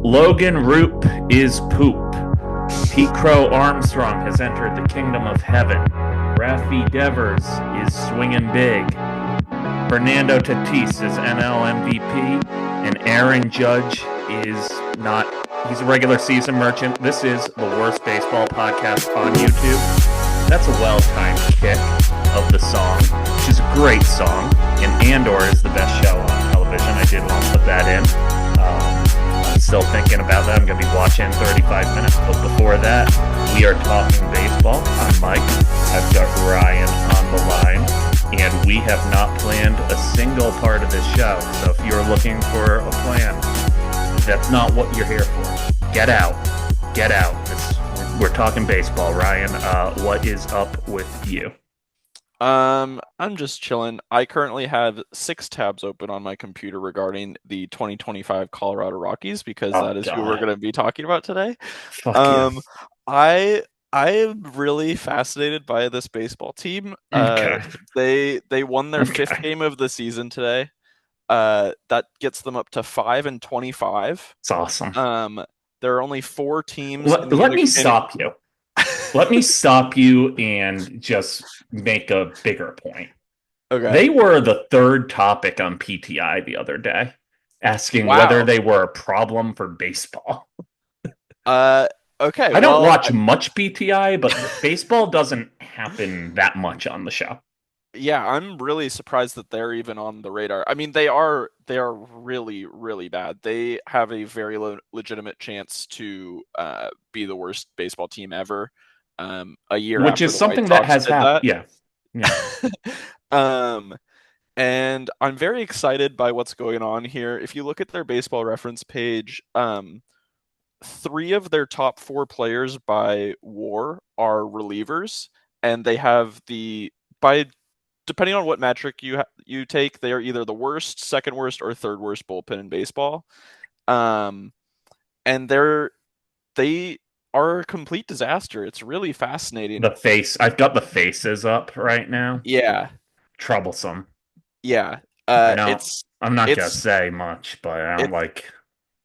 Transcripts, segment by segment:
Logan Roop is poop. Pete Crow Armstrong has entered the kingdom of heaven. Rafi Devers is swinging big. Fernando Tatis is NL MVP. And Aaron Judge is not. He's a regular season merchant. This is the worst baseball podcast on YouTube. That's a well-timed kick of the song, which is a great song. And Andor is the best show on television. I did want to put that in. I'm still thinking about that. I'm going to be watching 35 minutes. But before that, we are talking baseball. I'm Mike. I've got Ryan on the line. And we have not planned a single part of this show. So if you're looking for a plan, that's not what you're here for. Get out. Get out. We're talking baseball. Ryan, what is up with you? I'm just chilling. I currently have 6 tabs open on my computer regarding the 2025 Colorado Rockies because that is who we're going to be talking about today. Fuck you. I am really fascinated by this baseball team. Okay. They won their 5th game of the season today. That gets them up to 5-25. It's awesome. There are only 4 teams. Let me stop you. Let me stop you and just make a bigger point. Okay. They were the 3rd topic on PTI the other day, asking whether they were a problem for baseball. Okay. I don't watch much PTI, but baseball doesn't happen that much on the show. Yeah, I'm really surprised that they're even on the radar. I mean, they are really, really bad. They have a very legitimate chance to be the worst baseball team ever. A year which after is the something White that Sox has did happened. that. Yeah. And I'm very excited by what's going on here. If you look at their baseball reference page, 3 of their top 4 players by WAR are relievers, and they have depending on what metric you take, they are either the worst, second worst, or third worst bullpen in baseball. And they are a complete disaster. It's really fascinating. I've got the faces up right now. Yeah. Troublesome. Yeah. I'm not gonna say much, but I don't like.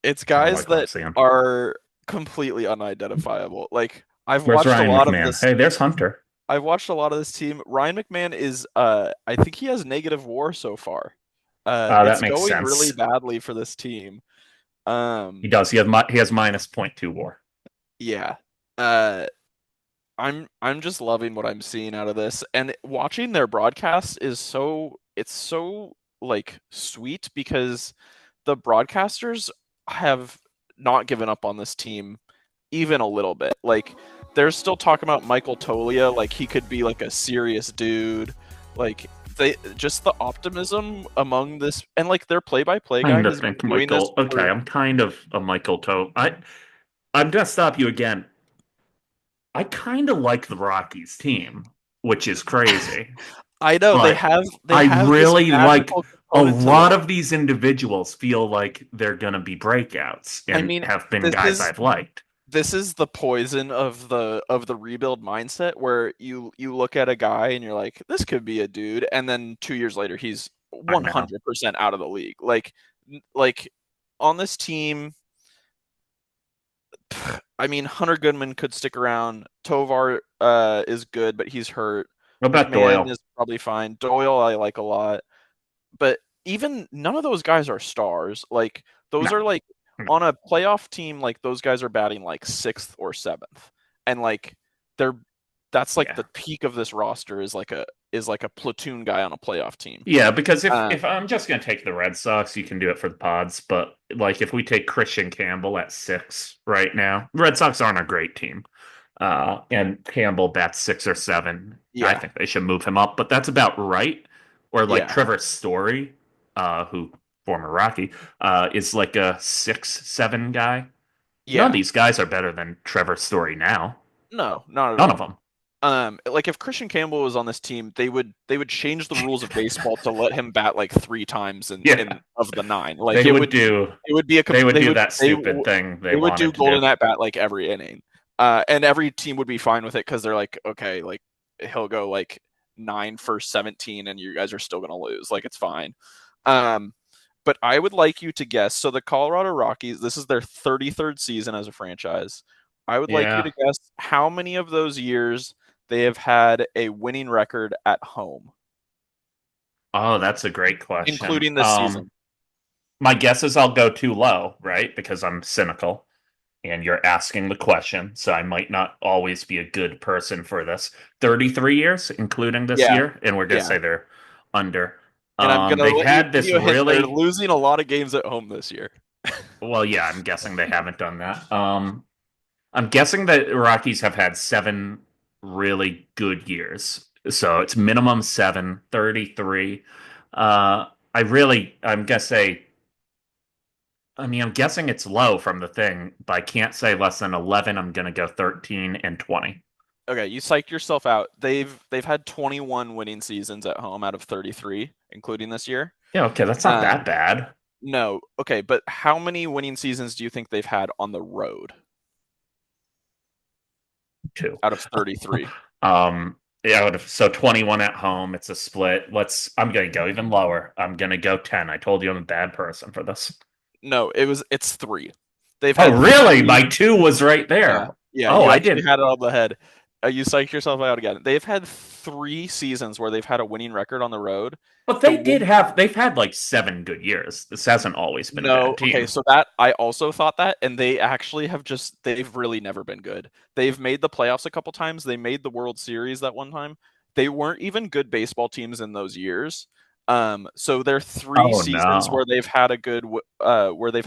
It's guys that are completely unidentifiable. Like Where's Ryan McMahon? Hey, there's Hunter. I've watched a lot of this team. Ryan McMahon is I think he has negative WAR so far. That makes going sense. really badly for this team. He does. He has minus 0.2 WAR. Yeah. I'm just loving what I'm seeing out of this, and watching their broadcast is so like sweet because the broadcasters have not given up on this team even a little bit. Like they're still talking about Michael Tolia like he could be like a serious dude. Like they just the optimism among this, and like their play-by-play guy has been doing this. Okay, I'm kind of a Michael I'm gonna stop you again. I kind of like the Rockies team, which is crazy. I know they have. I really like a lot of these individuals. Feel like they're gonna be breakouts, and have been guys I've liked. This is the poison of the rebuild mindset, where you look at a guy and you're like, this could be a dude, and then 2 years later he's 100% out of the league. Like on this team. I mean, Hunter Goodman could stick around. Tovar is good, but he's hurt. What about Doyle? Is probably fine. Doyle I like a lot, but even none of those guys are stars. Like those are like on a playoff team. Like those guys are batting like 6th or 7th, and like that's like the peak of this roster is like a platoon guy on a playoff team. Yeah, because if I'm just going to take the Red Sox, you can do it for the pods. But like if we take Christian Campbell at 6 right now, Red Sox aren't a great team. And Campbell bats 6 or 7. Yeah. I think they should move him up, but that's about right. Or like Trevor Story, who former Rocky, is like a 6-7 guy. Yeah. None of these guys are better than Trevor Story now. No, not at all. None of them. Like if Christian Campbell was on this team, they would change the rules of baseball to let him bat like 3 times in of the 9. Like they would do that stupid thing. They would do golden at bat like every inning, and every team would be fine with it because they're like, okay, like he'll go like 9 for 17, and you guys are still gonna lose. Like it's fine. but I would like you to guess. So the Colorado Rockies, this is their 33rd season as a franchise. I would like you Yeah. to guess how many of those years they have had a winning record at home, Oh, that's a great question. including this season. My guess is I'll go too low, right? Because I'm cynical and you're asking the question, so I might not always be a good person for this. 33 years, including this Yeah, year, and we're gonna yeah. say they're under. And I'm gonna They've let you had give this you a hint. They're really losing a lot of games at home this year. well, yeah, I'm guessing they haven't done that. I'm guessing that Rockies have had seven really good years. So it's minimum seven, 33. I'm gonna say, I mean, I'm guessing it's low from the thing, but I can't say less than 11. I'm gonna go 13 and 20. Okay, you psyched yourself out. They've had 21 winning seasons at home out of 33, including this year. Yeah, okay, that's not that Um, bad. no, okay, but how many winning seasons do you think they've had on the road Two. out of 33? Yeah, so 21 at home. It's a split. I'm gonna go even lower. I'm gonna go 10. I told you I'm a bad person for this. No, it's three. They've Oh, had really? My three. two was right Yeah, there. yeah, Oh, you I actually didn't. had it on the head. You psyched yourself out again. They've had 3 seasons where they've had a winning record on the road. But The win they've had like 7 good years. This hasn't always been a bad No, okay, team. so that I also thought that, and they actually they've really never been good. They've made the playoffs a couple times. They made the World Series that one time. They weren't even good baseball teams in those years. So they're three Oh, seasons no. where they've had a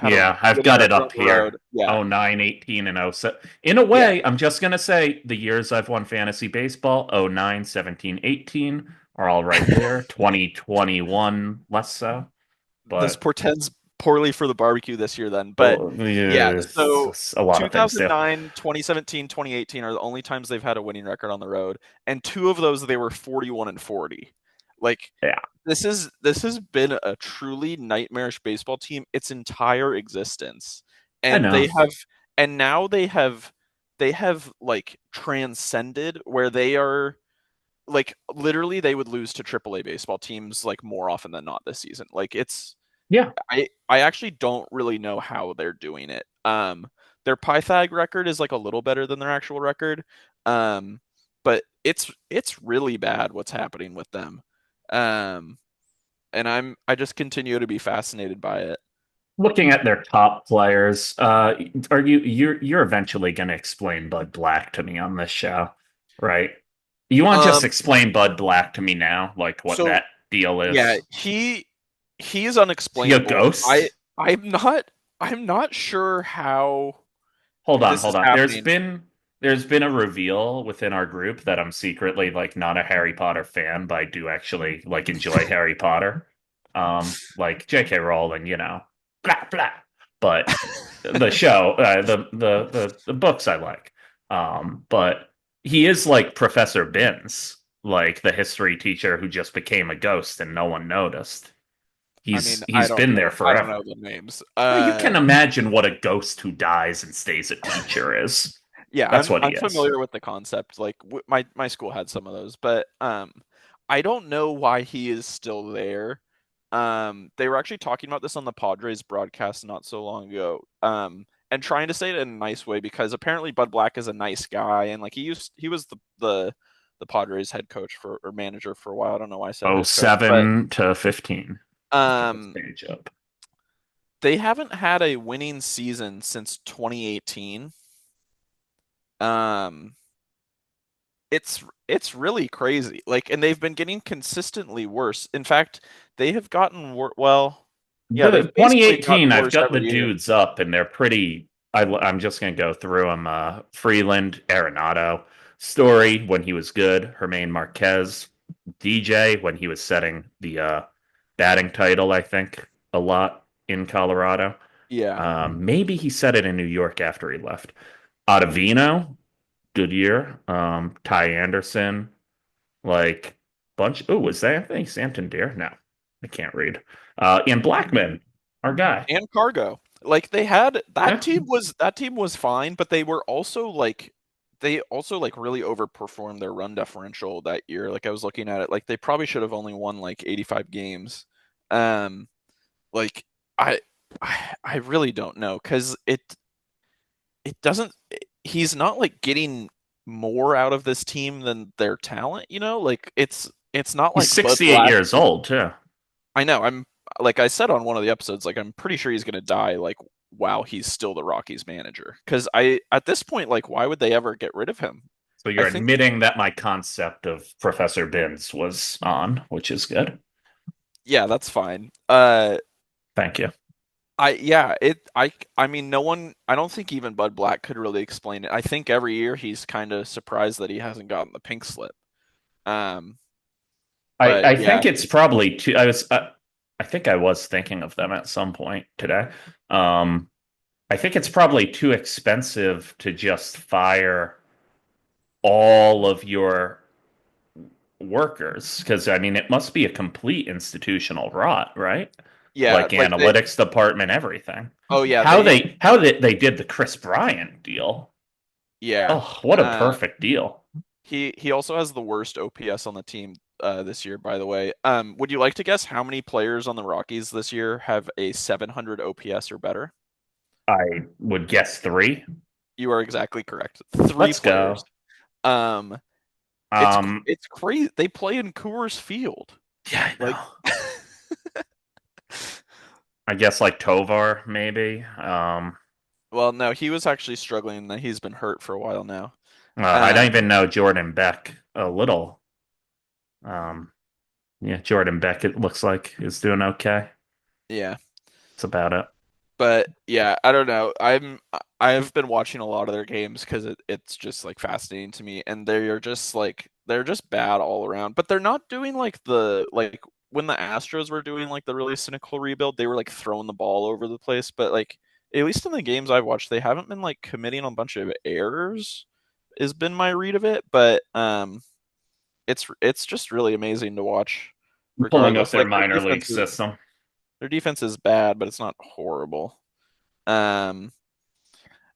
Yeah, I've winning got it record on up the road. here. Yeah, Oh, 9, 18, and oh 07. In a yeah. way, I'm just going to say the years I've won fantasy baseball, oh 09, 17, 18, are all right there. 2021, less so. This But portends poorly for the barbecue this year then. But oh, yeah, yeah, so a lot of things do. 2009, 2017, 2018 are the only times they've had a winning record on the road, and two of those they were 41 and 40. Like Yeah, this has been a truly nightmarish baseball team its entire existence. I And know. now they have like transcended where they are like literally they would lose to AAA baseball teams like more often than not this season. Like it's Yeah, I actually don't really know how they're doing it. Their Pythag record is like a little better than their actual record. Um, but it's really bad what's happening with them. Um, and I just continue to be fascinated by it. looking at their top players, you're eventually going to explain Bud Black to me on this show, right? You want to just Um, explain Bud Black to me now, like what so that deal yeah, is? he is Is he a unexplainable. ghost? I'm not sure how Hold on, this is hold on. happening. There's been a reveal within our group that I'm secretly like not a Harry Potter fan, but I do actually like enjoy Harry Potter. Like J.K. Rowling, blah blah. But the show, the books I like. But he is like Professor Binns, like the history teacher who just became a ghost and no one noticed. I mean, He's been there I don't know forever. the names. Well, you can imagine what a ghost who dies and stays a teacher is. Yeah, That's what he I'm is. familiar with the concept. Like my school had some of those, but I don't know why he is still there. They were actually talking about this on the Padres broadcast not so long ago. And trying to say it in a nice way because apparently Bud Black is a nice guy and like he was the Padres head coach for or manager for a while. I don't know why I said Oh, head coach, but 7 to 15. Get this um page up. they haven't had a winning season since 2018. Um it's really crazy. Like, and they've been getting consistently worse. In fact, they have gotten well. Yeah, The they've basically 2018, gotten I've worse got the every year. dudes up, and they're pretty. I'm just going to go through them. Freeland, Arenado, Story when he was good, Hermaine Marquez, DJ when he was setting the batting title, I think, a lot in Colorado. Yeah, Maybe he said it in New York after he left. Ottavino, good year. Ty Anderson, like bunch. Oh, was that Anthony Santander? No, I can't read. And Blackman, our guy. and Cargo. Like they had Yeah. that team was fine, but they also like really overperformed their run differential that year. Like I was looking at it, like they probably should have only won like 85 games. Um, Like I I really don't know because it doesn't he's not like getting more out of this team than their talent, you know? Like it's not He's like Bud 68 Black. years old, too. I know. I'm like I said on one of the episodes, like I'm pretty sure he's gonna die like while he's still the Rockies manager. Because I at this point, like, why would they ever get rid of him? So I you're think admitting that my concept of Professor Binns was on, which is good. yeah, that's fine. Thank you. I yeah, I mean no one I don't think even Bud Black could really explain it. I think every year he's kind of surprised that he hasn't gotten the pink slip. Um, but I yeah, think it's probably too. I think I was thinking of them at some point today. Um, I think it's probably too expensive to just fire all of your workers because I mean it must be a complete institutional rot, right? yeah, Like like they analytics department, everything. oh yeah, How they they did the Chris Bryant deal? yeah. Oh, what a perfect deal! He also has the worst OPS on the team this year, by the way. Would you like to guess how many players on the Rockies this year have a 700 OPS or better? I would guess three. You are exactly correct. Three Let's players. go. Um, Um, it's crazy. They play in Coors Field. yeah, I Like, know. I guess like Tovar, maybe. well, no, he was actually struggling. He's been hurt for a while now. I don't Um, even know Jordan Beck a little. Um, yeah, Jordan Beck, it looks like, is doing okay. yeah. That's about it. But yeah, I don't know. I've been watching a lot of their games because it's just like fascinating to me, and they're just bad all around. But they're not doing like the like when the Astros were doing like the really cynical rebuild, they were like throwing the ball over the place. But like at least in the games I've watched, they haven't been like committing a bunch of errors. Has been my read of it, but it's just really amazing to watch. I'm pulling up Regardless, their like minor league system. their defense is bad, but it's not horrible. Um,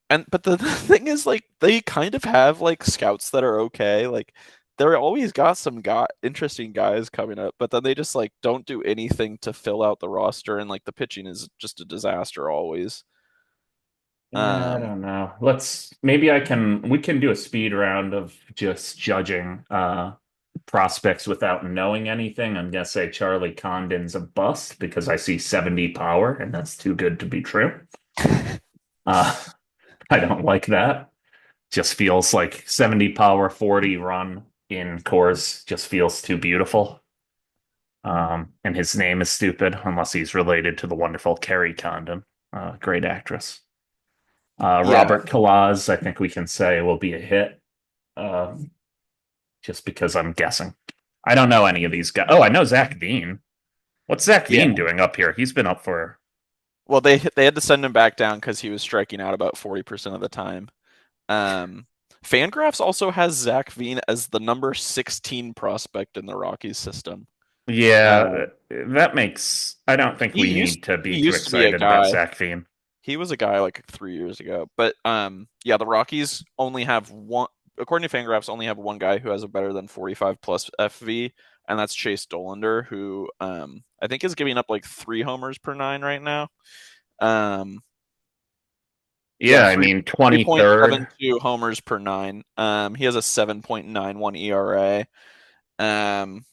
and but the thing is, like, they kind of have like scouts that are okay. Like, they're always got some interesting guys coming up, but then they just like don't do anything to fill out the roster, and like the pitching is just a disaster always. Yeah, I Um, don't know. Maybe we can do a speed round of just judging prospects without knowing anything. I'm gonna say Charlie Condon's a bust because I see 70 power and that's too good to be true. Uh I don't like that. Just feels like 70 power 40 run in cores just feels too beautiful. And his name is stupid unless he's related to the wonderful Carrie Condon, great actress. yeah. Robert Kalaz, I think we can say will be a hit, uh, just because I'm guessing. I don't know any of these guys. Oh, I know Zach Dean. What's Zach Yeah. Dean doing up here? He's been up for. Well, they had to send him back down because he was striking out about 40% of the time. Um, Fangraphs also has Zach Veen as the number 16 prospect in the Rockies system. Yeah, that makes. I don't think He we used need to he be too used to be a excited about guy. Zach Dean. He was a guy like 3 years ago. But yeah, the Rockies only have one. According to Fangraphs, only have one guy who has a better than 45 plus FV, and that's Chase Dollander, who I think is giving up like 3 homers per 9 right now. Um, yeah, Yeah, I mean, 23rd. 3.72 homers per 9. He has a 7.91 ERA. Um,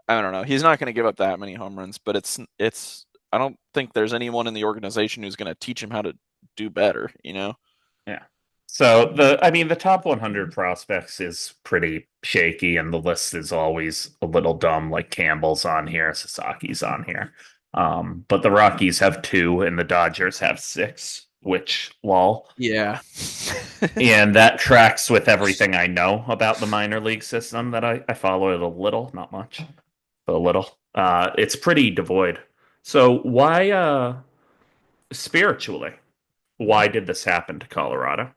I don't know. He's not going to give up that many home runs, but it's I don't think there's anyone in the organization who's going to teach him how to do better, you know? Yeah. So I mean, the top 100 prospects is pretty shaky, and the list is always a little dumb. Like Campbell's on here, Sasaki's on here, but the Rockies have two, and the Dodgers have six. Which lol, Yeah. and that tracks with everything I know about the minor league system that I follow it a little, not much, but a little. It's pretty devoid. So why, spiritually, why did this happen to Colorado?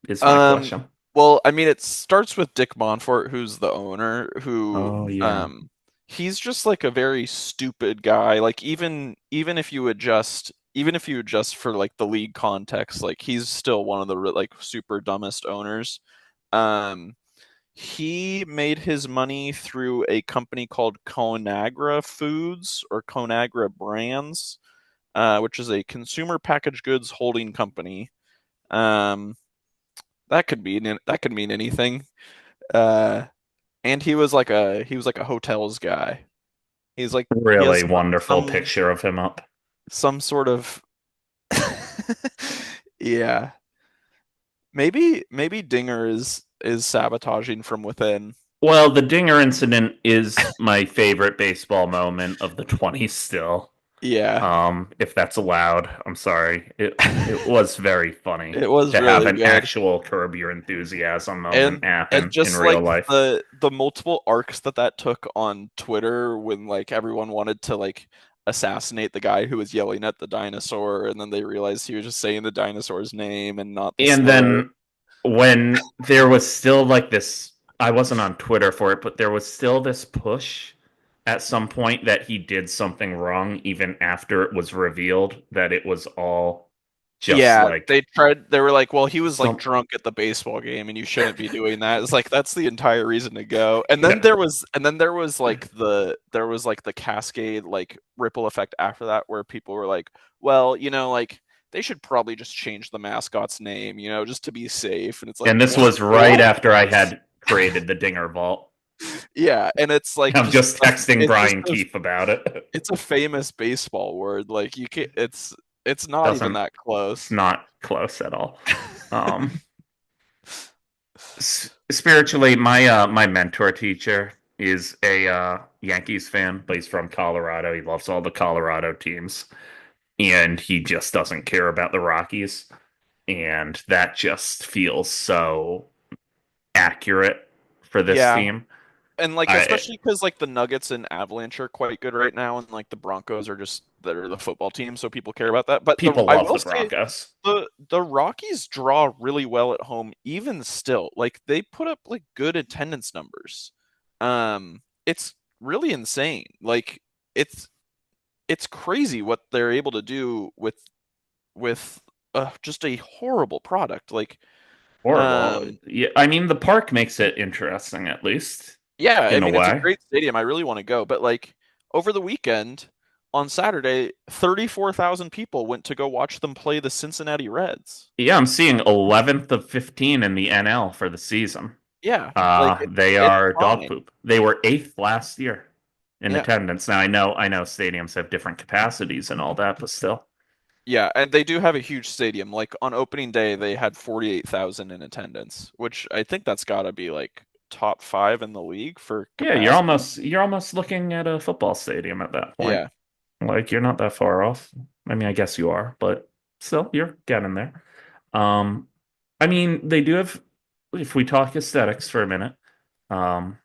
Is my Um, question. well, I mean, it starts with Dick Monfort, who's the owner, who Oh yeah. he's just like a very stupid guy. Like even if you adjust for like the league context, like he's still one of the like super dumbest owners. Um, he made his money through a company called Conagra Foods or Conagra Brands. which is a consumer packaged goods holding company. Um, that could mean anything. Uh, and he was like a hotels guy. He's like he has Really wonderful some picture of him up. some sort of yeah. Maybe Dinger is sabotaging from within. Well, the Dinger incident is my favorite baseball moment of the 20s still. Yeah. If that's allowed. I'm sorry. It was very funny It was to have really an good. actual Curb Your Enthusiasm moment And happen in just real like life. the multiple arcs that that took on Twitter when like everyone wanted to like assassinate the guy who was yelling at the dinosaur and then they realized he was just saying the dinosaur's name and not the And slur. then when there was still like this, I wasn't on Twitter for it, but there was still this push at some point that he did something wrong, even after it was revealed that it was all just Yeah, like they were like, well, he was like some, drunk at the baseball game and you shouldn't be doing that. It's like that's the entire reason to go. yeah. And then there was like the cascade like ripple effect after that where people were like, well, you know, like they should probably just change the mascot's name, you know, just to be safe. And it's like, And this was right what? after I had created the Dinger Vault. Yeah, and it's like I'm just texting it's just Brian Keefe about it. it's a famous baseball word. Like you can't it's not even Doesn't that It's close. not close at all. Um, Spiritually, my mentor teacher is a Yankees fan, but he's from Colorado. He loves all the Colorado teams, and he just doesn't care about the Rockies. And that just feels so accurate for this Yeah, team. and like I especially because like the Nuggets and Avalanche are quite good right now, and like the Broncos are just they're the football team, so people care about that. But the People I love will the say Broncos. the Rockies draw really well at home, even still. Like they put up like good attendance numbers. It's really insane. Like it's it's crazy what they're able to do with just a horrible product. Like Horrible. um Yeah, I mean the park makes it interesting, at least Yeah, I in a mean it's a way. great stadium. I really want to go, but like over the weekend on Saturday, 34,000 people went to go watch them play the Cincinnati Reds. Yeah, I'm seeing 11th of 15 in the NL for the season. Yeah, like They it's are dog fine. poop. They were eighth last year in Yeah. attendance. Now I know stadiums have different capacities and all that, but still. Yeah, and they do have a huge stadium. Like on opening day, they had 48,000 in attendance, which I think that's got to be like top 5 in the league for Yeah, capacity. you're almost looking at a football stadium at that point. Yeah. Like you're not that far off. I mean, I guess you are, but still you're getting there. Um, I mean, they do have, if we talk aesthetics for a minute, um,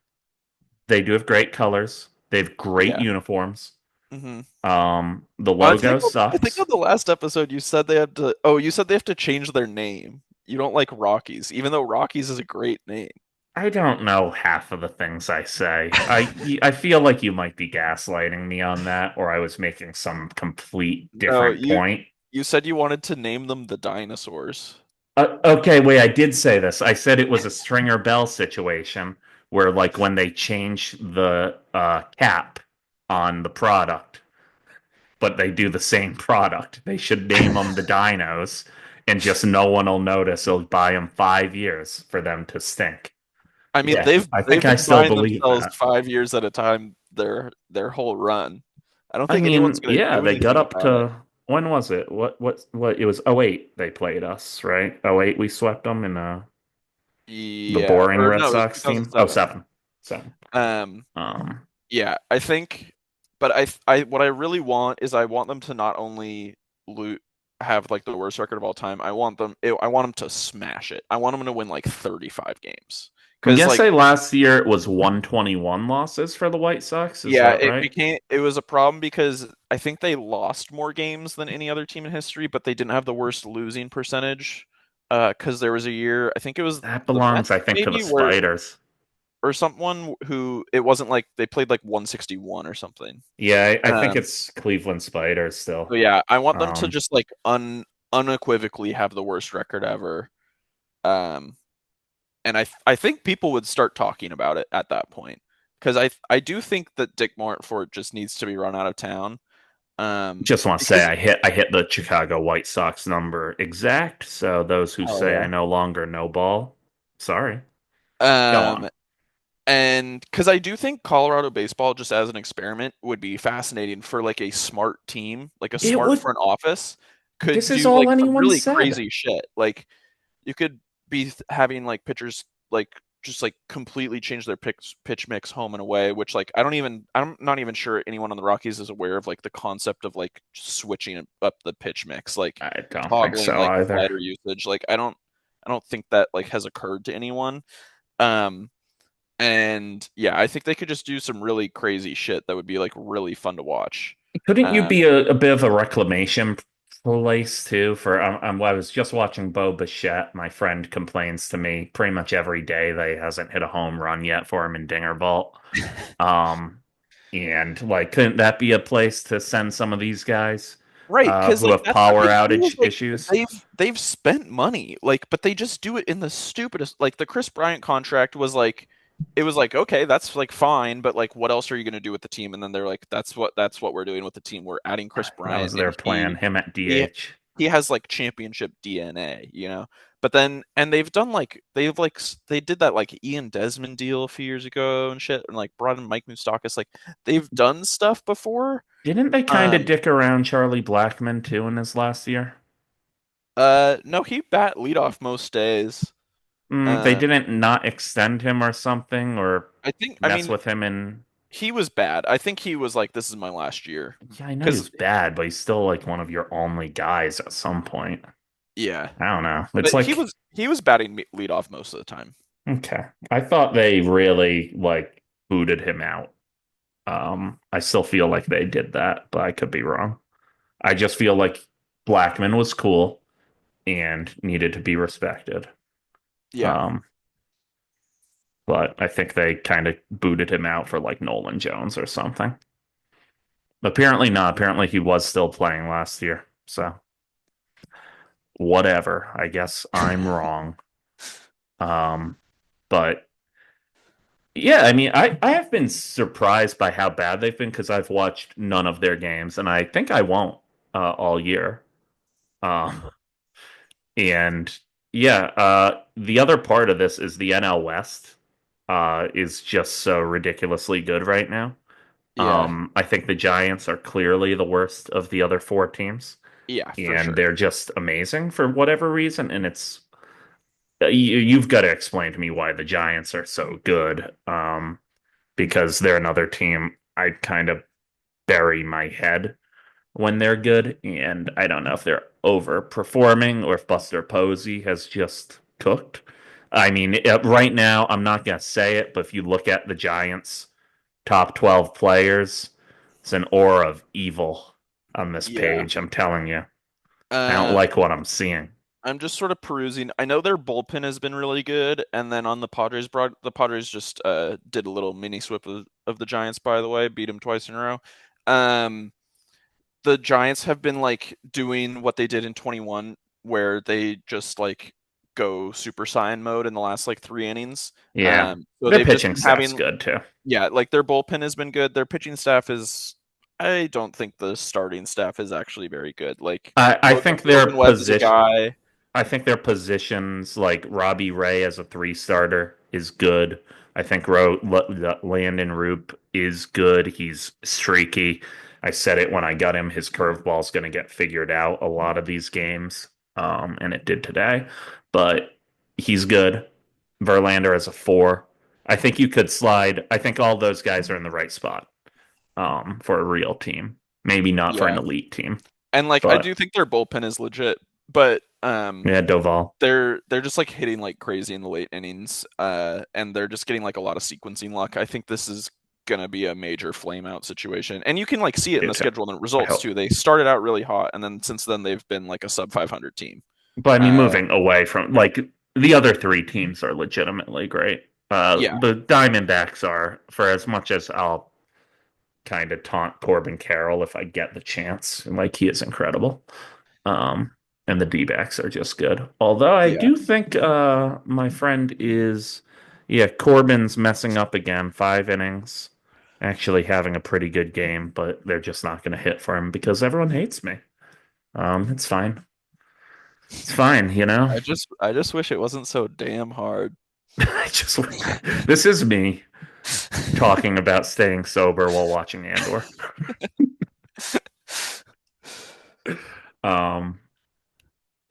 they do have great colors. They have great Yeah. uniforms. hmm The logo I think on sucks. the last episode you said they had to you said they have to change their name. You don't like Rockies, even though Rockies is a great name. I don't know half of the things I say. I feel like you might be gaslighting me on that, or I was making some complete No, different point. you said you wanted to name them the dinosaurs. Okay, wait, I did say this. I said it was a Stringer Bell situation where, like, when they change the cap on the product, but they do the same product, they should name them the Dinos, and just no one will notice. It'll buy them 5 years for them to stink. I mean, Yeah, I they've think I been still buying believe themselves that. 5 years at a time their whole run. I don't I think anyone's mean, gonna yeah, do they got anything up about it. to when was it? What it was 08 they played us, right? 08 we swept them in the Yeah, boring or Red no, it was Sox team. Oh 2007. 07. So, Um, um yeah, I think, but what I really want is I want them to not only loot have like the worst record of all time. I want them to smash it. I want them to win like 35 games. I'm Because gonna like say last year it was 121 losses for the White Sox. Is yeah, that right? it was a problem because I think they lost more games than any other team in history, but they didn't have the worst losing percentage. Because there was a year, I think it was That the belongs, Mets I think, to the maybe where Spiders. or someone who it wasn't like they played like 161 or something. Yeah, I think Um, it's Cleveland Spiders so still. yeah, I want them to Um, just like unequivocally have the worst record ever. Um, and I think people would start talking about it at that point because I do think that Dick Mortford just needs to be run out of town. Just want to say Because I hit the Chicago White Sox number exact. So those who hell say I yeah. no longer know ball, sorry. Go on. Um, and because I do think Colorado baseball, just as an experiment, would be fascinating for like a smart team, like a It smart would. front office, could This is do all like some anyone really said. crazy shit. Like you could be having like pitchers like just like completely change their pitch mix home and away, which like I'm not even sure anyone on the Rockies is aware of like the concept of like switching up the pitch mix, like I don't think toggling so like either. slider usage. Like I don't think that like has occurred to anyone. Um and yeah, I think they could just do some really crazy shit that would be like really fun to watch. Couldn't you Um be a bit of a reclamation place too? For I was just watching Bo Bichette. My friend complains to me pretty much every day that he hasn't hit a home run yet for him in Dinger Vault. Um, and like, couldn't that be a place to send some of these guys Right, because who like have that's the power thing too is outage like issues? they've spent money, like, but they just do it in the stupidest. Like the Chris Bryant contract was like, it was like okay, that's like fine, but like, what else are you gonna do with the team? And then they're like, that's what we're doing with the team. We're adding Chris That was Bryant, their and plan. Him at he DH. he has like championship DNA, you know. But then and they've done like they did that like Ian Desmond deal a few years ago and shit, and like brought in Mike Moustakas. Like they've done stuff before. Didn't they kind of Um, dick around Charlie Blackmon too in his last year? No, he bat leadoff most days. They Uh, didn't not extend him or something, or I mess mean, with him in. he was bad. I think he was like, this is my last year. Yeah, I know he Because, was bad, but he's still like one of your only guys at some point. yeah, I don't know. It's but like, he was batting leadoff most of the time. okay. I thought they really like booted him out. I still feel like they did that, but I could be wrong. I just feel like Blackman was cool and needed to be respected. Yeah, Um, but I think they kind of booted him out for like Nolan Jones or something. Apparently not. Apparently he was still playing last year. So whatever. I guess I'm wrong. Um, but yeah, I mean, I have been surprised by how bad they've been because I've watched none of their games, and I think I won't all year. Um, and yeah, the other part of this is the NL West is just so ridiculously good right now. yeah, I think the Giants are clearly the worst of the other four teams, yeah, for and sure. they're just amazing for whatever reason. And it's you've got to explain to me why the Giants are so good. Because they're another team I kind of bury my head when they're good, and I don't know if they're overperforming or if Buster Posey has just cooked. I mean, right now, I'm not going to say it, but if you look at the Giants' top 12 players, it's an aura of evil on this Yeah. page. I'm telling you. I don't Um, like what I'm seeing. I'm just sort of perusing. I know their bullpen has been really good, and then on the Padres broad, the Padres just did a little mini sweep of the Giants. By the way, beat them twice in a row. Um, the Giants have been like doing what they did in 21, where they just like go Super Saiyan mode in the last like 3 innings. Yeah. So Their they've just pitching been staff's having, good too. yeah, like their bullpen has been good. Their pitching staff is, I don't think the starting staff is actually very good. Like I think their Logan Webb is a position guy. I think their positions, like Robbie Ray as a three starter, is good. I think Landon Roop is good. He's streaky. I said it when I got him. His curveball's going to get figured out a lot of these games, and it did today. But he's good. Verlander as a four. I think you could slide. I think all those guys are in the right spot for a real team. Maybe not for an Yeah. elite team, And like I do but think their bullpen is legit, but yeah, Doval. they're just like hitting like crazy in the late innings, and they're just getting like a lot of sequencing luck. I think this is gonna be a major flame out situation, and you can like see I it in do the too. schedule and the I results hope. too. They started out really hot, and then since then they've been like a sub 500 team. But I mean, Uh, moving away from like the other three teams are legitimately great. yeah, The Diamondbacks are, for as much as I'll kind of taunt Corbin Carroll if I get the chance, like he is incredible. Um, and the D-backs are just good. Although I yeah, do think my friend is, yeah, Corbin's messing up again. 5 innings. actually having a pretty good game, but they're just not going to hit for him because everyone hates me. It's fine. It's fine, you know. I just wish it wasn't so damn hard. I just this is me talking about staying sober while watching Andor. Um,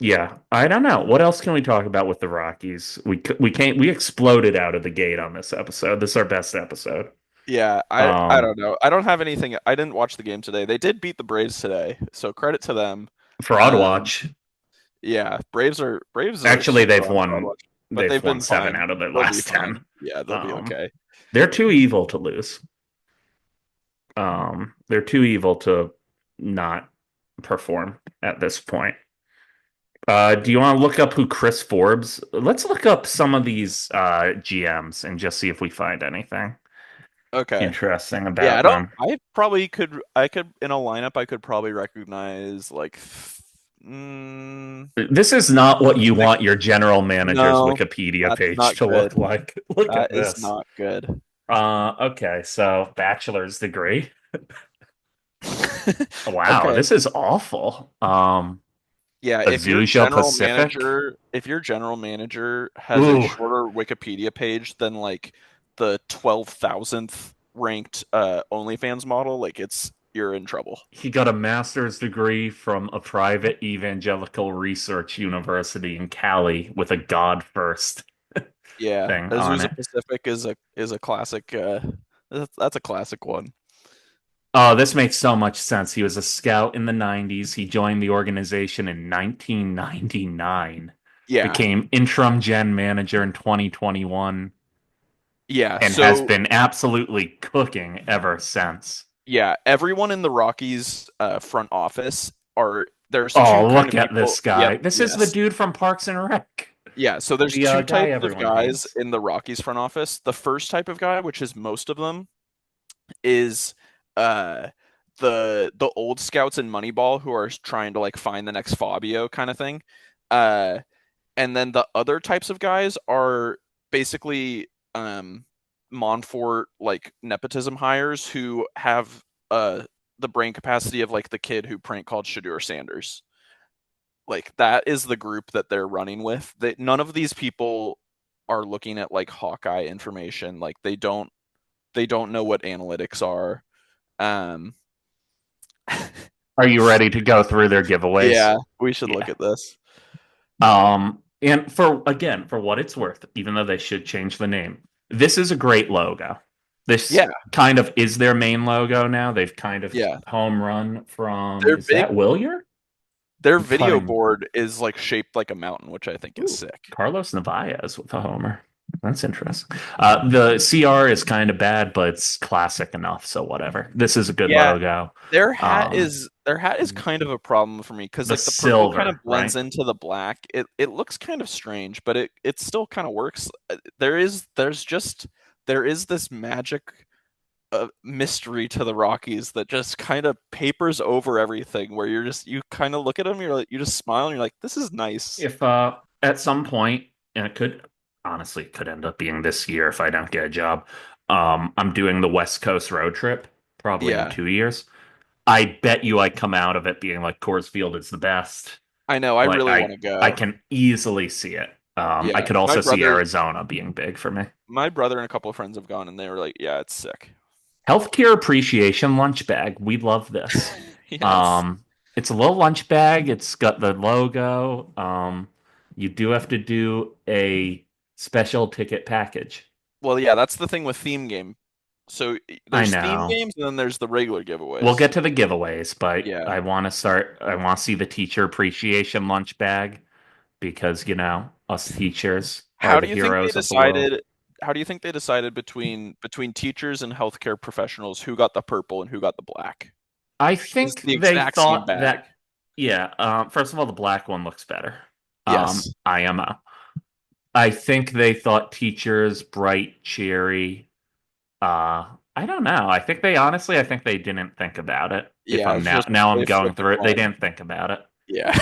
yeah, I don't know. What else can we talk about with the Rockies? We can't we exploded out of the gate on this episode. This is our best episode. Yeah, I Um, don't know. I don't have anything. I didn't watch the game today. They did beat the Braves today, so credit to them. for Odd Um, Watch, yeah, Braves are actually super on fraud watch, but they've they've won been seven fine. out of their They'll be last 10. fine. Yeah, they'll be Um, okay. they're too evil to lose. They're too evil to not perform at this point. Do you want to look up who Chris Forbes? Let's look up some of these GMs and just see if we find anything Okay. interesting Yeah, I about don't. them. I probably could. I could in a lineup. I could probably recognize like, This is not what you six. want your general manager's No, Wikipedia that's page not to good. look like. Look That at is this. not good. Okay, so bachelor's degree. Wow, Okay. this is awful. Yeah, Azusa Pacific. if your general manager has a Ooh, shorter Wikipedia page than like the 12,000th ranked OnlyFans model, like you're in trouble. he got a master's degree from a private evangelical research university in Cali with a God first Yeah, thing on Azusa it. Pacific is a classic. That's a classic one. Oh, this makes so much sense. He was a scout in the 90s. He joined the organization in 1999, Yeah, became interim gen manager in 2021, yeah. and has So been absolutely cooking ever since. yeah, everyone in the Rockies front office are there's two Oh, kind look of at people. this Yep, guy. This is the yes. dude from Parks and Rec, Yeah, so there's the two guy types of everyone guys hates. in the Rockies front office. The first type of guy, which is most of them, is uh the old scouts in Moneyball who are trying to like find the next Fabio kind of thing. Uh and then the other types of guys are basically Monfort like nepotism hires who have the brain capacity of like the kid who prank called Shadur Sanders. Like that is the group that they're running with. That none of these people are looking at like Hawkeye information. Like they don't know what analytics are. Um Are you ready to go through their giveaways? yeah, we should look Yeah. at this. And for what it's worth, even though they should change the name, this is a great logo. This Yeah, kind of is their main logo now. They've kind of yeah. home run from, Their is that big Willier? their I'm video cutting. board is like shaped like a mountain, which I think is Ooh, sick. Carlos Navaez with a homer. That's interesting. The CR is kind of bad, but it's classic enough, so whatever. This is a good Yeah, logo. their hat is kind of a problem for me because The like the purple kind of silver, blends right? into the black. It looks kind of strange, but it still kind of works. There is this magic mystery to the Rockies that just kind of papers over everything. Where you kind of look at them, you just smile and you're like, this is nice. If at some point, and it could honestly could end up being this year if I don't get a job, I'm doing the West Coast road trip probably in Yeah, 2 years. I bet you I come out of it being like Coors Field is the best. I know. I Like really want to I go. can easily see it. I Yeah, could also see Arizona being big for me. my brother and a couple of friends have gone, and they were like, yeah, it's sick. Healthcare appreciation lunch bag. We love this. Yes. Um, it's a little lunch bag. It's got the logo. You do have to do a special ticket package. Well, yeah, that's the thing with theme game. So I there's theme know. games and then there's the regular We'll giveaways. get to the giveaways, but Yeah. I want to see the teacher appreciation lunch bag because, us teachers are How the do you think they heroes of the world. decided how do you think they decided between teachers and healthcare professionals who got the purple and who got the black? I It's think the they exact same thought bag. that, yeah, first of all, the black one looks better. Yes. IMO. I think they thought teachers, bright, cheery. I don't know. I think they didn't think about it. If Yeah, I'm it's just now I'm they going flipped a through it, they coin. didn't think about it. Yeah.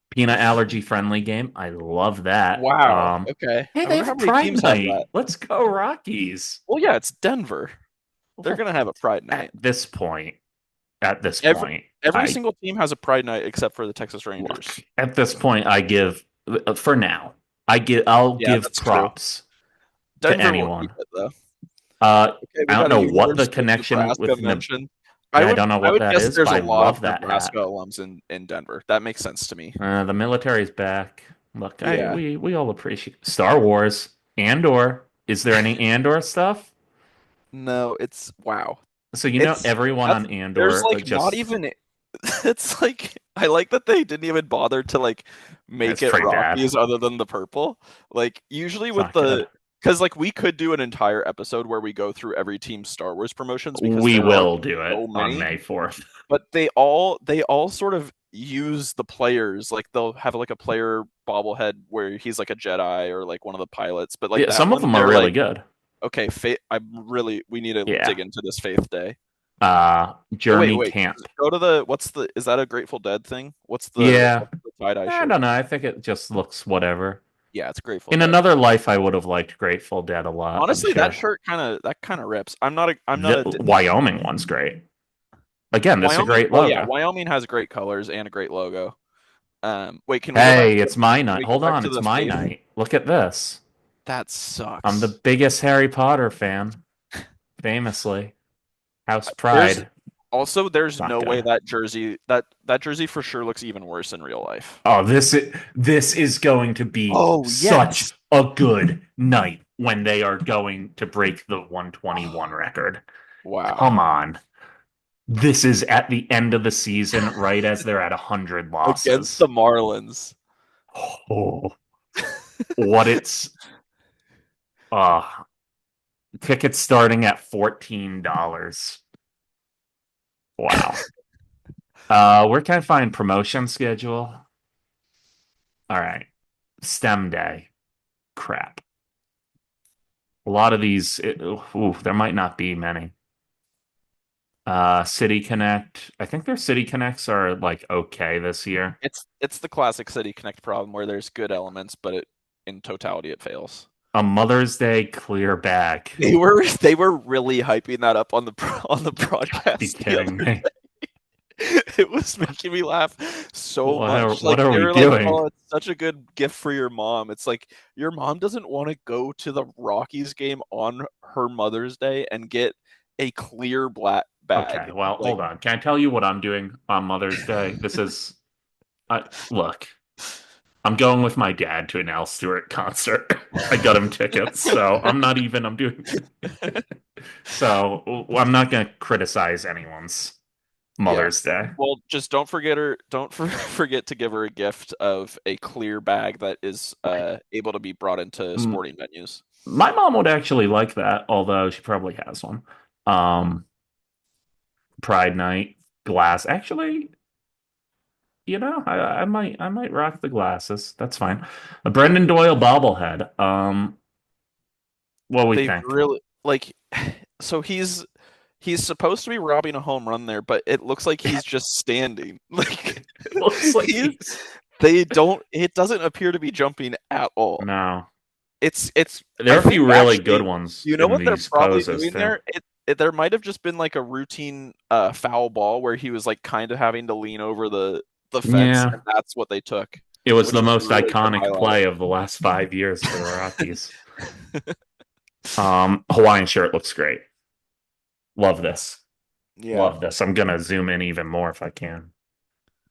Peanut allergy friendly game. I love that. Wow. Okay. Hey, I they wonder how have many Pride teams have that. Night. Let's go Rockies. Well, yeah, it's Denver. They're gonna have a Pride At night. this point, at this Every point, every I single team has a Pride night except for the Texas look. Rangers. At this point, I give for now. I'll Yeah, give that's true. props to Denver will keep anyone. it though. Uh, Okay, I we don't got a know U what Northern the State connection Nebraska with mention. yeah, I don't know I what would that guess is, there's but a I lot of love that Nebraska hat. alums in Denver. That makes sense to me. The military's back. Look, Yeah. we all appreciate Star Wars. Andor. Is there any Andor stuff? No, it's wow. So It's everyone that's on there's Andor like not just even it's like I like that they didn't even bother to like make it's it pretty bad. Rockies other than the purple. Like usually It's with not the good. because like we could do an entire episode where we go through every team's Star Wars promotions because We there are will do it so on many, May 4th. but they all sort of use the players. Like they'll have like a player bobblehead where he's like a Jedi or like one of the pilots, but like Yeah, that some of one them are they're really like, good. okay, Faith, we need to Yeah. dig into this Faith Day. Oh wait, Journey wait. Camp. Go to the what's the is that a Grateful Dead thing? Yeah. What's the tie-dye I shirt? don't know. I think it just looks whatever. Yeah, it's Grateful In Dead. another life, I would have liked Grateful Dead a lot, I'm Honestly, sure. that kind of rips. I'm not The a Wyoming one's great. Again, this is a Wyoming. great Well, yeah, logo. Wyoming has great colors and a great logo. Wait, Hey, it's my can night. we go Hold back on, to it's the my faith? night. Look at this. That I'm the sucks. biggest Harry Potter fan, famously. House There's Pride. It's there's not no way good. that jersey for sure looks even worse in real life. Oh, this is going to be Oh, such yes. a good night when they are going to break the 121 record. Wow. Come on. This is at the end of the season, right as they're at 100 Against losses. the Marlins. Oh, what it's uh tickets starting at $14. Wow. Where can I find promotion schedule? All right. STEM day. Crap. A lot of these, there might not be many. City Connect. I think their City Connects are like okay this year. It's the classic City Connect problem where there's good elements, but in totality it fails. A Mother's Day clear bag. They were really hyping that up on the on the Be broadcast the kidding other me. it was making me laugh so What are much. what Like are they we were like, doing? "Oh, it's such a good gift for your mom." It's like your mom doesn't want to go to the Rockies game on her Mother's Day and get a clear black Okay, bag. well, Like hold on. Can I tell you what I'm doing on Mother's Day? Look, I'm going with my dad to an Al Stewart concert. I got him tickets, so I'm doing, so I'm not going to criticize anyone's yeah. Mother's Day. Well, just don't forget to give her a gift of a clear bag that is Right. able to be brought into Mm, sporting venues. My mom would actually like that, although she probably has one. Um, Pride Night, glass. Actually, I might rock the glasses. That's fine. A Brendan Doyle bobblehead. What we They've think? really like so he's supposed to be robbing a home run there, but it looks like he's just standing. Like It looks like he's he's they don't it doesn't appear to be jumping at all. no. It's There I are a few think really good actually ones you know in what they're these probably poses doing too. there? There might have just been like a routine foul ball where he was like kind of having to lean over the fence Yeah, and that's what they took, it was which the is a most really good iconic highlight. play of the last 5 years for the Rockies. Hawaiian shirt looks great. Love this. Yeah. Love this. I'm gonna zoom in even more if I can.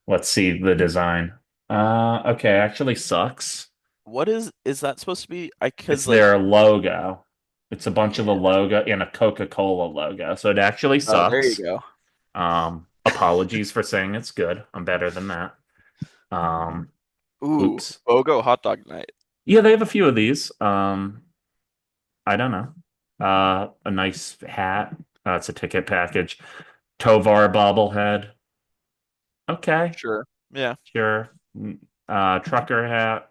Let's see the design. Okay, actually sucks. What is that supposed to be? I It's cuz like their logo. It's a bunch of the yeah. logo in a Coca-Cola logo. So it actually Oh, there you sucks. go. Apologies for saying it's good. I'm better than that. Um, Ooh, oops. BOGO hot dog night. Yeah, they have a few of these. I don't know. A nice hat. It's a ticket package. Tovar bobblehead. Okay, Sure. Yeah. sure. Trucker hat.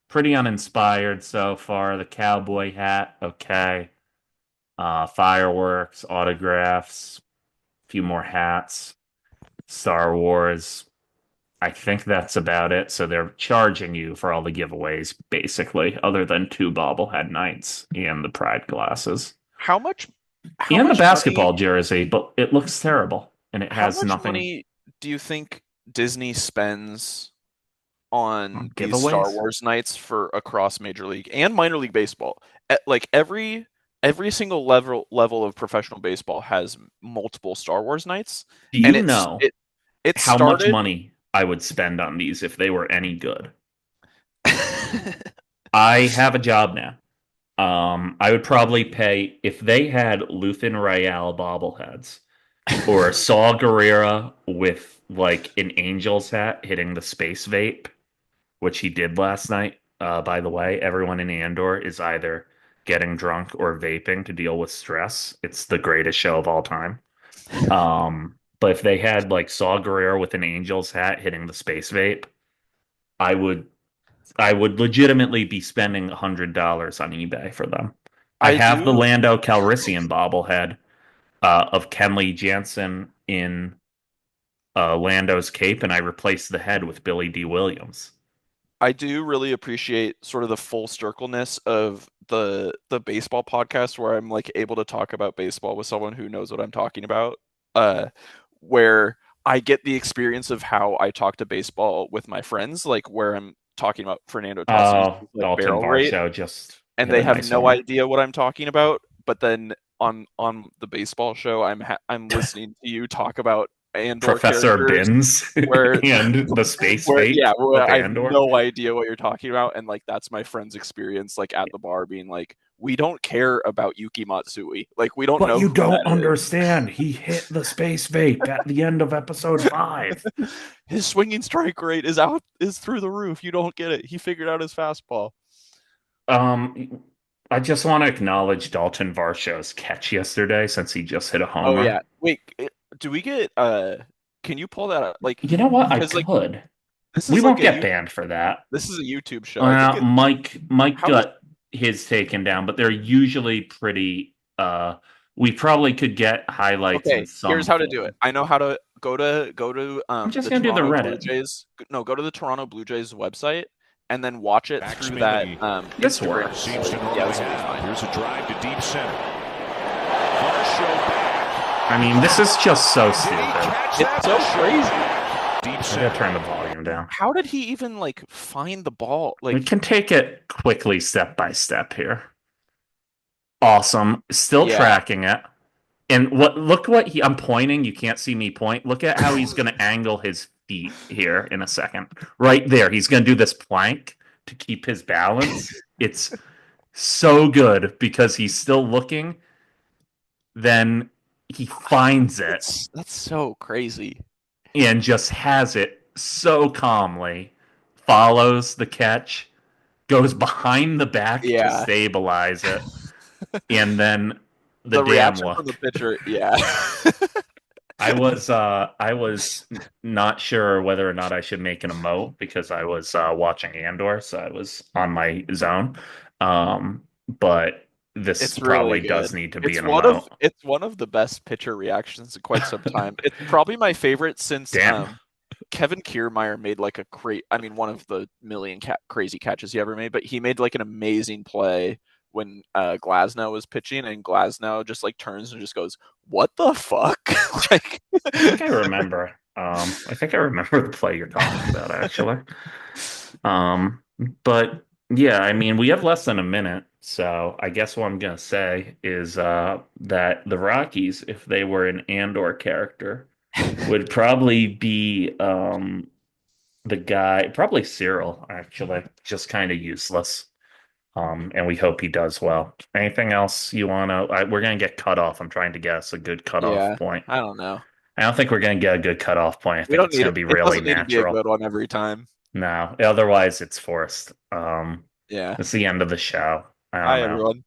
Pretty uninspired so far. The cowboy hat. Okay. Fireworks, autographs, a few more hats. Star Wars. I think that's about it. So they're charging you for all the giveaways, basically, other than two bobblehead nights and the Pride glasses. How much how And the much basketball money jersey, but it looks terrible and it how has much nothing money do you think Disney spends on on these Star giveaways. Wars nights for across Major League and minor league baseball? Like every single level of professional baseball has multiple Star Wars nights, Do and you know it how much started. money I would spend on these if they were any good? I have a job now. I would probably pay if they had Luthen Rael bobbleheads or Saw Gerrera with like an angel's hat hitting the space vape, which he did last night. By the way, everyone in Andor is either getting drunk or vaping to deal with stress. It's the greatest show of all time. But if they had like Saw Gerrera with an angel's hat hitting the space vape, I would I would legitimately be spending $100 on eBay for them. I I have the do Lando Calrissian bobblehead of Kenley Jansen in Lando's cape, and I replaced the head with Billy D. Williams. I do really appreciate sort of the full circleness of the baseball podcast where I'm like able to talk about baseball with someone who knows what I'm talking about. Uh, where I get the experience of how I talk to baseball with my friends, like where I'm talking about Fernando Tatis like Dalton barrel rate, Varsho just and hit they a have nice no homer. idea what I'm talking about. But then on the baseball show, I'm listening to you talk about Andor Professor characters Bins where and the space where vape yeah, where of I have Andor. no idea what you're talking about, and like that's my friend's experience, like at the bar, being like, "We don't care about Yuki Matsui. Like, we don't But know you who don't that understand. He hit the space vape at the end of episode 5. is. His swinging strike rate is through the roof. You don't get it. He figured out his fastball. I just want to acknowledge Dalton Varsho's catch yesterday since he just hit a Oh yeah. homer. Wait, do we get? Can you pull that up? Like, You know what? I because like could. this We is like won't a get you. banned for that. This is a YouTube show. I think it. Mike How does? got his taken down, but they're usually pretty. We probably could get highlights in Okay, here's some how to do it. form. I know how to go to I'm just the gonna do the Toronto Blue Reddit. Jays. No, go to the Toronto Blue Jays website and then watch it through Backspin that he This Instagram works. seems to story. Yeah, normally this will be have. fine. Here's a drive to deep center. Varsho back. I mean, this is just so Did he stupid. catch It's that? so crazy. Deep I gotta center. turn the volume down. How did he even like find the ball? We Like, can take it quickly, step by step here. Awesome. Still yeah. tracking it. And look what I'm pointing. You can't see me point. Look at how he's gonna angle his feet here in a second. Right there. He's gonna do this plank to keep his balance. It's so good because he's still looking. Then he finds it That's so crazy. and just has it so calmly, follows the catch, goes behind the back to Yeah. stabilize it, and then the The damn reaction from the look. pitcher, yeah. I was not sure whether or not I should make an emote because I was watching Andor, so I was on my zone. But this It's really probably does good. need to be an emote. It's one of the best pitcher reactions in quite some time. It's probably my favorite since Damn. Kevin Kiermaier made like I mean, one of the million crazy catches he ever made, but he made like an amazing play when Glasnow was pitching, and Glasnow just like turns and just goes, "What the fuck?" Like, I think I remember. I think I remember the play you're talking about actually. Um, but yeah, I mean, we have less than a minute, so I guess what I'm gonna say is that the Rockies, if they were an Andor character, would probably be the guy, probably Cyril, actually, just kind of useless. And we hope he does well. Anything else you wanna? We're gonna get cut off. I'm trying to guess a good cutoff yeah, point. I don't know. I don't think we're gonna get a good cutoff point. I We think don't it's need gonna it. be It really doesn't need to be a natural. good one every time. No, otherwise it's forced. Yeah. It's the end of the show. I don't Hi, know. everyone.